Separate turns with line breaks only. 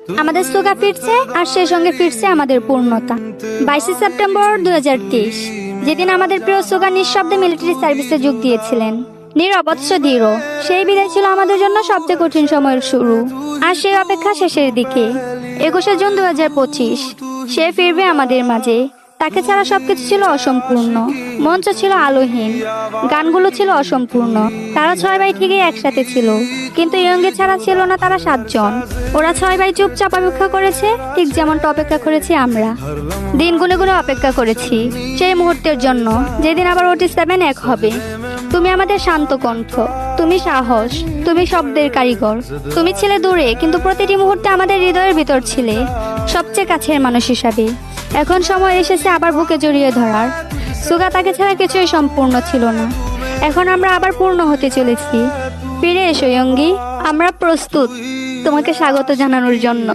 আমাদের সোগা ফিরছে, আর সেই সঙ্গে ফিরছে আমাদের পূর্ণতা। 22 সেপ্টেম্বর 2023, যেদিন আমাদের প্রিয় সোগা নিঃশব্দে মিলিটারি সার্ভিসে যোগ দিয়েছিলেন। নীরব অথচ দৃঢ়। সেই বিদায় ছিল আমাদের জন্য সবচেয়ে কঠিন সময়ের শুরু, আর সেই অপেক্ষা শেষের দিকে। 21 জুন 2025, সে ফিরবে আমাদের মাঝে। তাকে ছাড়া সবকিছু ছিল অসম্পূর্ণ। মঞ্চ ছিল আলোহীন, গানগুলো ছিল অসম্পূর্ণ। তারা 6 ভাই ঠিকই একসাথে ছিল, কিন্তু ইয়ঙ্গি ছাড়া ছিল না তারা 7 জন। ওরা 6 ভাই চুপচাপ অপেক্ষা করেছে, ঠিক যেমনটা অপেক্ষা করেছি আমরা। দিন গুনে গুনে অপেক্ষা করেছি সেই মুহূর্তের জন্য, যেদিন আবার OT7 এক হবে। তুমি আমাদের শান্ত কণ্ঠ, তুমি সাহস, তুমি শব্দের কারিগর। তুমি ছিলে দূরে, কিন্তু প্রতিটি মুহূর্তে আমাদের হৃদয়ের ভিতর ছিলে, সবচেয়ে কাছের মানুষ হিসাবে। এখন সময় এসেছে আবার বুকে জড়িয়ে ধরার। সুগা তাকে ছাড়া কিছুই সম্পূর্ণ ছিল না। এখন আমরা আবার পূর্ণ হতে চলেছি। ফিরে এসো ইয়ঙ্গি, আমরা প্রস্তুত তোমাকে স্বাগত জানানোর জন্য।